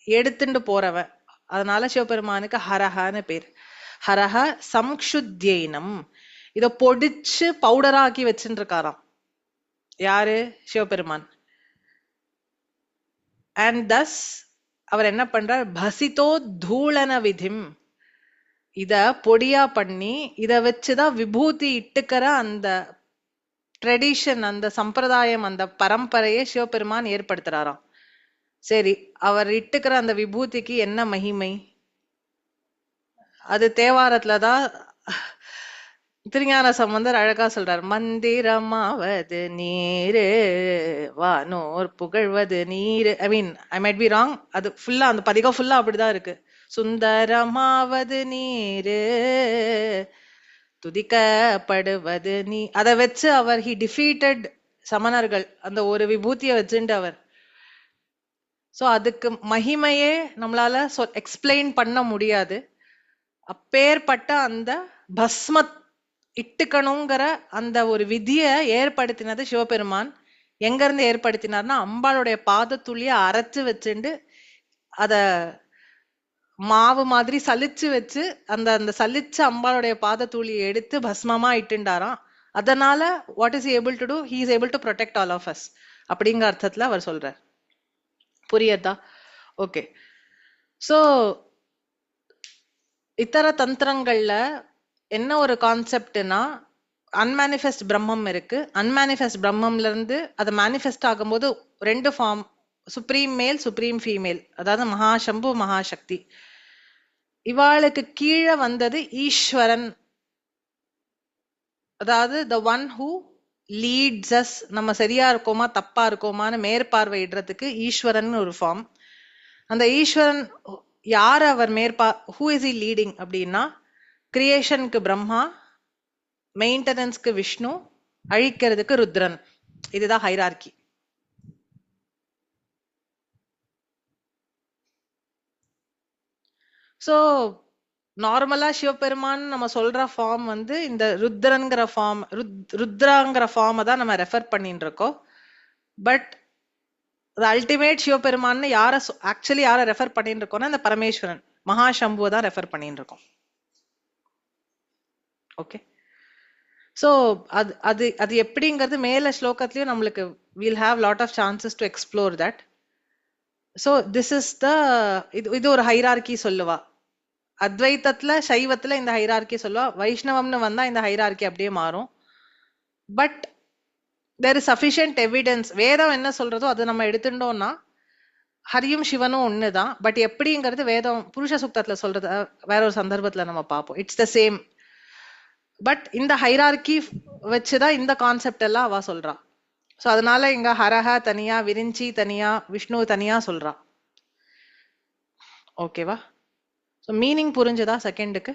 எடுத்துட்டு போறவன். அதனால சிவபெருமானுக்கு ஹரஹன்னு பேர். ஹரஹ சம்க்ஷுத்யைனம். இத பொடிச்சு பவுடரா ஆக்கி வச்சுட்டு இருக்காராம். யாரு? சிவபெருமான். அண்ட் தஸ் அவர் என்ன பண்றார்? பசிதோ தூளன விதிம். இத பொடியா பண்ணி இத வச்சுதான் விபூதி இட்டுக்கிற அந்த ட்ரெடிஷன், அந்த சம்பிரதாயம், அந்த பரம்பரையை சிவபெருமான் ஏற்படுத்துறாராம். சரி, அவர் இட்டுக்கிற அந்த விபூதிக்கு என்ன மகிமை? அது தேவாரத்துலதான் திருஞான சம்பந்தர் அழகா சொல்றார். மந்திரமாவது நீரு வானோர் புகழ்வது நீரு. ஐ மீன், ஐ மைட் பி ராங். அது ஃபுல்லா அந்த பதிகம் ஃபுல்லா அப்படிதான் இருக்கு. சுந்தரமாவது நீரு துதிக்கப்படுவது நீ. அதை வச்சு அவர் ஹி டிஃபீட்டட் சமணர்கள், அந்த ஒரு விபூதியை வச்சுட்டு அவர். சோ அதுக்கு மகிமையே நம்மளால எக்ஸ்பிளைன் பண்ண முடியாது. அப்பேற்பட்ட அந்த பஸ்ம இட்டுக்கணுங்கிற அந்த ஒரு விதியை ஏற்படுத்தினது சிவபெருமான். எங்க இருந்து ஏற்படுத்தினார்னா, அம்பாளுடைய பாதத்துள்ளிய அரைச்சு வச்சுண்டு அத மாவு மாதிரி சலிச்சு வச்சு அந்த அந்த சலிச்ச அம்பாளுடைய பாதத்தூளியை எடுத்து பஸ்மமா இட்டுண்டாராம். அதனால what is able to do? He is able to protect all of us அப்படிங்கிற அர்த்தத்துல அவர் சொல்றார். புரியுதா? ஓகே. சோ இத்தர தந்திரங்கள்ல என்ன ஒரு கான்செப்ட்னா, அன்மேனிஃபெஸ்ட் பிரம்மம் இருக்கு. அன்மேனிஃபெஸ்ட் பிரம்மம்ல இருந்து அதை மேனிஃபெஸ்ட் ஆகும்போது ரெண்டு form, supreme male supreme female, அதாவது மகாசம்பு மகாசக்தி. இவாளுக்கு கீழே வந்தது ஈஸ்வரன், அதாவது the one who leads us. நம்ம சரியா இருக்கோமா தப்பா இருக்கோமான்னு மேற்பார்வையிடுறதுக்கு ஈஸ்வரன் ஒரு ஃபார்ம். அந்த ஈஸ்வரன் யார்? அவர் who is he leading அப்படின்னா, கிரியேஷனுக்கு பிரம்மா, மெயின்டெனன்ஸ்க்கு விஷ்ணு, அழிக்கிறதுக்கு ருத்ரன். இதுதான் ஹைரார்கி. சோ நார்மலா சிவபெருமான் நம்ம சொல்ற ஃபார்ம் வந்து இந்த ருத்ரங்கிற ஃபார்ம், ருத்ராங்கிற ஃபார்மை தான் நம்ம ரெஃபர் பண்ணிட்டு இருக்கோம். பட் அல்டிமேட் சிவபெருமான் ஆக்சுவலி யார ரெஃபர் பண்ணிட்டு இருக்கோம்னா, இந்த பரமேஸ்வரன் மகாசம்புவை தான் ரெஃபர் பண்ணிட்டு இருக்கோம். ஓகே. சோ அது அது அது எப்படிங்கிறது மேல ஸ்லோகத்திலயும் நம்மளுக்கு we'll have lot of chances to explore that. So this is the இது ஒரு ஹைரார்கி சொல்லுவா. அத்வைத்தத்துல சைவத்துல இந்த ஹைரார்கி சொல்லுவா. வைஷ்ணவம்னு வந்தா இந்த ஹைரார்கி அப்படியே மாறும். But there is sufficient evidence. வேதம் என்ன சொல்றதோ அது நம்ம எடுத்துட்டோம்னா ஹரியும் சிவனும் ஒண்ணுதான். பட் எப்படிங்கிறது வேதம் புருஷ சுக்தத்துல சொல்றது வேற ஒரு சந்தர்ப்பத்துல நம்ம பார்ப்போம். It's the same. பட் இந்த ஹைரார்கி வச்சுதான் இந்த கான்செப்ட் எல்லாம் அவ சொல்றா. சோ அதனால இங்க ஹரஹ தனியா, விரிஞ்சி தனியா, விஷ்ணு தனியா சொல்றா. ஓகேவா? சோ மீனிங் புரிஞ்சதா செகண்டுக்கு?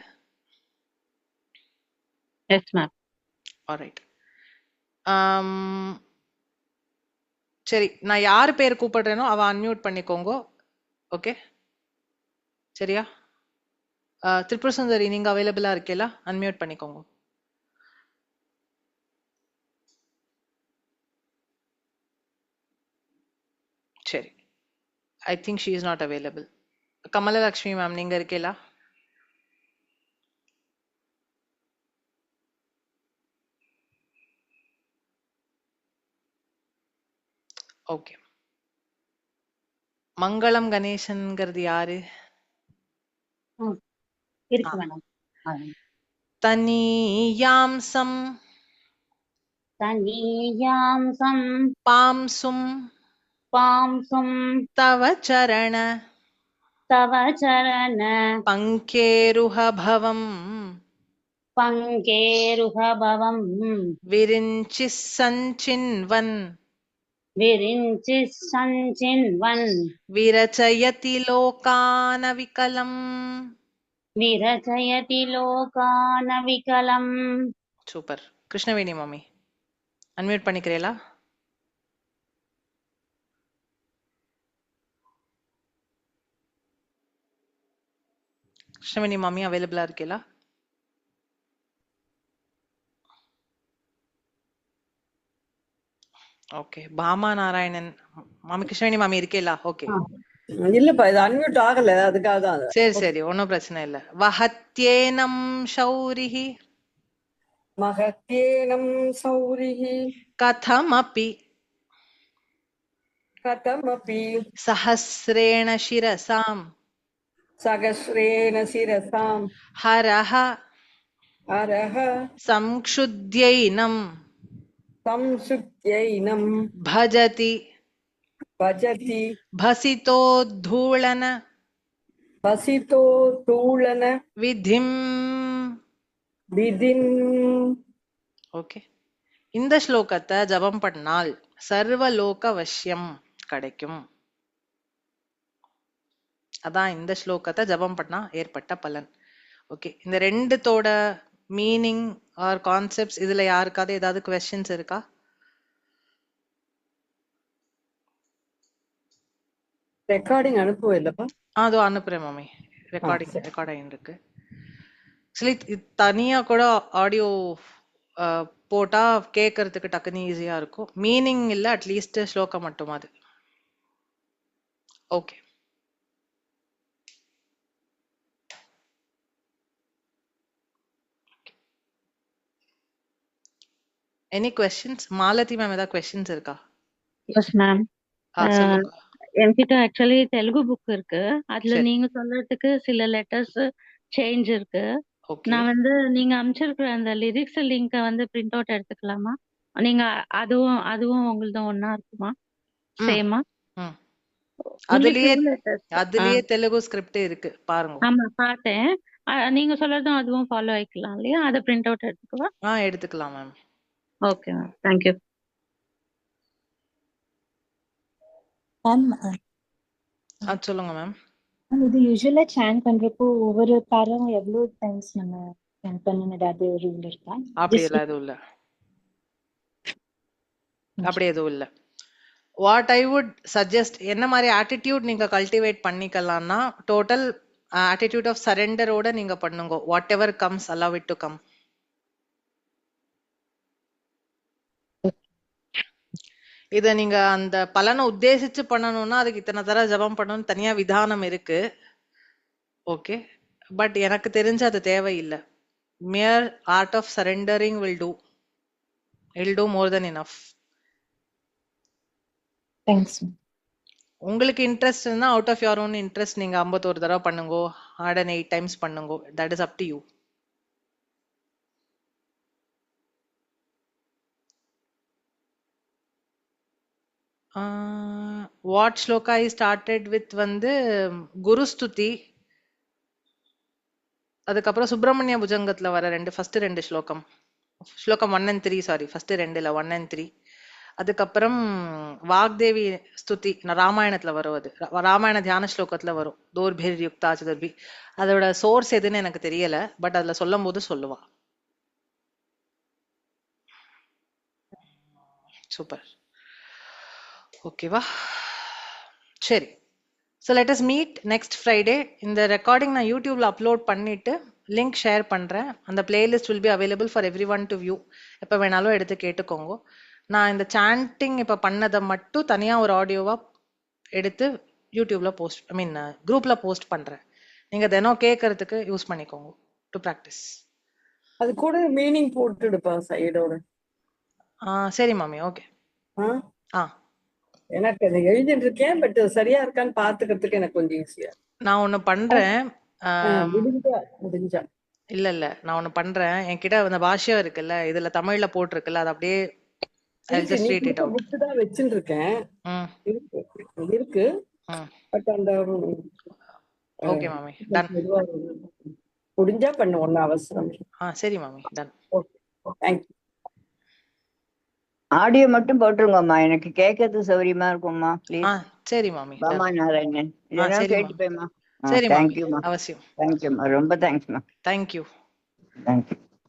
Yes ma'am.
ஆல்ரைட். சரி, நான் யார் பேர் கூப்பிடுறேனோ அவ அன்மியூட் பண்ணிக்கோங்க. ஓகே, சரியா? திரிபுர சுந்தரி, நீங்க அவைலபிளா இருக்கீங்களா? அன்மியூட் பண்ணிக்கோங்க. சரி, I think she is not available. Kamalalakshmi ma'am, நீங்க இருக்கீங்களா? ஓகே. மங்களம் கணேசன்ங்கிறது யாரு?
இருக்கு மேடம்.
தனியாம்சம்
தனீயாம்சம்
பாம்சும்
பாம்சும்
தவ சரண
தவ சரண
பங்கேருஹபவம்
பங்கேருஹபவம்
விரிஞ்சி சஞ்சின்வன்
விரிஞ்சி சஞ்சின்வன்
விரச்சயதி லோகான விகலம்.
விரச்சயதி லோகான விகலம்.
சூப்பர். கிருஷ்ணவேணி மாமி, அன்மியூட் பண்ணிக்கிறீங்களா? கிருஷ்ணவேணி மாமி அவைலபிளா இருக்கீங்களா? ஓகே. பாமா நாராயணன் மாமி, கிருஷ்ணவேணி மாமி இருக்கீங்களா? ஓகே,
இல்லப்பா இது அன்மியூட் ஆகல, அதுக்காக தான் அது.
சரி
ஓகே.
சரி, ஒன்றும் பிரச்சனை இல்லை. வஹத்யேனம் ஷௌரிஹி
மகத்யேனம் சௌரிஹி
கதமபி
கதமபி
சஹஸ்ரேண சிரசாம்
சகஸ்ரேன சிரசாம்
ஹரஹ
அரஹ
சம்க்ஷுத்யைனம்
சம்சுக்யைனம்
பஜதி
பஜதி
பசிதோத்தூளன
பசிதோ தூளன
விதிம்.
விதின்.
ஓகே, இந்த ஸ்லோகத்தை ஜபம் பண்ணால் சர்வலோக வசியம் கிடைக்கும். அதான் இந்த ஸ்லோகத்தை ஜபம் பண்ணா ஏற்பட்ட பலன். ஓகே, இந்த ரெண்டுத்தோட மீனிங் ஆர் கான்செப்ட்ஸ் இதுல யாருக்காவது ஏதாவது கொஸ்டின்ஸ் இருக்கா?
ரெக்கார்டிங் அனுப்புவோம் இல்லப்பா?
அதோ அனுப்புறேன் மாமி, ரெக்கார்ட் ஆகிருக்கு. ஆக்சுவலி தனியா கூட ஆடியோ போட்டா கேட்கறதுக்கு டக்குன்னு ஈஸியா இருக்கும். மீனிங் இல்ல, அட்லீஸ்ட் ஸ்லோகம் மட்டும் அது. Okay, any questions? Malathi ma'am ஏதாவது கொஸ்டின்ஸ் இருக்கா?
Yes ma'am.
சொல்லுங்க.
என்கிட்ட ஆக்சுவலி தெலுங்கு புக் இருக்கு. அதுல
சரி.
நீங்க சொல்றதுக்கு சில லெட்டர்ஸ் சேஞ்ச் இருக்கு.
ஓகே,
நான் நீங்க அனுப்பிச்சிருக்கிற அந்த லிரிக்ஸ் லிங்கை பிரிண்ட் அவுட் எடுத்துக்கலாமா? நீங்க அதுவும் உங்களது ஒண்ணா இருக்குமா? சேமா?
ம்.
உங்களுக்கு
அதுலயே அதுலயே தெலுங்கு ஸ்கிரிப்ட் இருக்கு பாருங்க.
ஆமா பார்த்தேன். நீங்க சொல்றதும் அதுவும் ஃபாலோ ஆயிக்கலாம் இல்லையா? அதை பிரிண்ட் அவுட் எடுத்துக்கவா?
எடுத்துக்கலாம் மேம்.
Okay ma'am, thank you.
சொல்லுங்க மேம்.
இது யூஸ்வலா சாண்ட் பண்றப்போ ஒவ்வொரு பேரும் எவ்வளவு டைம்ஸ் நம்ம சாண்ட் பண்ணணும், ஏதாவது ரூல் இருக்கா?
அப்படி எல்லாம் எதுவும் இல்ல, அப்படி எதுவும் இல்ல. வாட் ஐ வுட் சஜஸ்ட், என்ன மாதிரி ஆட்டிடியூட் நீங்க கல்டிவேட் பண்ணிக்கலாம்னா, டோட்டல் ஆட்டிடியூட் ஆஃப் சரெண்டரோட நீங்க பண்ணுங்க. What ever comes allow it to come. இத நீங்க அந்த பலனை உத்தேசிச்சு பண்ணணும்னா அதுக்கு இத்தனை தடவை ஜபம் பண்ணணும், தனியா விதானம் இருக்கு. ஓகே, பட் எனக்கு தெரிஞ்சு அது தேவையில்லை. mere art of surrendering will do more than enough.
Thanks.
உங்களுக்கு இன்ட்ரெஸ்ட் இருந்தா out of your own interest நீங்க 51 தடவை பண்ணுங்க, 108 டைம்ஸ் பண்ணுங்க. That is up to you. What shloka I started with குருஸ்துதி, அதுக்கப்புறம் சுப்பிரமணிய புஜங்கத்துல வர ஃபர்ஸ்ட் ரெண்டு ஸ்லோகம் 1 and 3, சாரி ஃபர்ஸ்ட் 2 இல்ல 1 and 3. அதுக்கப்புறம் வாக்தேவி ஸ்துதி ராமாயணத்துல வரும், அது ராமாயண தியான ஸ்லோகத்துல வரும். தோர்பிர் யுக்தா சதுர்பி. அதோட சோர்ஸ் எதுன்னு எனக்கு தெரியல, பட் அதுல சொல்லும் போது சொல்லுவா. சூப்பர். ஓகேவா? சரி. So let us meet next Friday. இந்த ரெக்கார்டிங் நான் யூடியூப்ல அப்லோட் பண்ணிட்டு லிங்க் ஷேர் பண்றேன். அந்த playlist will be available for every one to view. எப்போ வேணாலும் எடுத்து கேட்டுக்கோங்க. நான் இந்த சாண்டிங் இப்போ பண்ணதை மட்டும் தனியாக ஒரு ஆடியோவா எடுத்து யூடியூப்ல குரூப்ல போஸ்ட் பண்றேன். நீங்க தினம் கேட்கறதுக்கு யூஸ் பண்ணிக்கோங்க டு ப்ராக்டிஸ்.
அது கூட மீனிங் போட்டுடுப்பா சைடோட.
சரி மாமி, ஓகே.
எனக்கு அதை எழுதிட்டு இருக்கேன், பட் சரியா இருக்கான்னு பாத்துக்கிறதுக்கு எனக்கு கொஞ்சம் ஈஸியா.
நான் ஒண்ணு பண்றேன்.
முடிஞ்சா
இல்ல நான் ஒண்ணு பண்றேன். என்கிட்ட அந்த பாஷ்யம் இருக்குல்ல, இதுல தமிழ்ல போட்டிருக்குல்ல, அது அப்படியே
வச்சுட்டு இருக்கேன். இருக்கு, பட் அந்த
ஓகே மாமி, டன்.
முடிஞ்சா பண்ணு, ஒண்ணு அவசரம்.
சரி மாமி, டன்.
Okay, thank you.
ஆடியோ மட்டும் போட்டுருங்கம்மா, எனக்கு கேட்கறது சௌரியமா இருக்கும்மா, ப்ளீஸ்.
சரி மாமி.
பாமா நாராயணன் இதெல்லாம் கேட்டுப்பேம்மா.
சரி
தேங்க்யூம்மா.
அவசியம்.
தேங்க்யூம்மா, ரொம்ப தேங்க்ஸ்மா.
தேங்க்யூ.
தேங்க்யூ.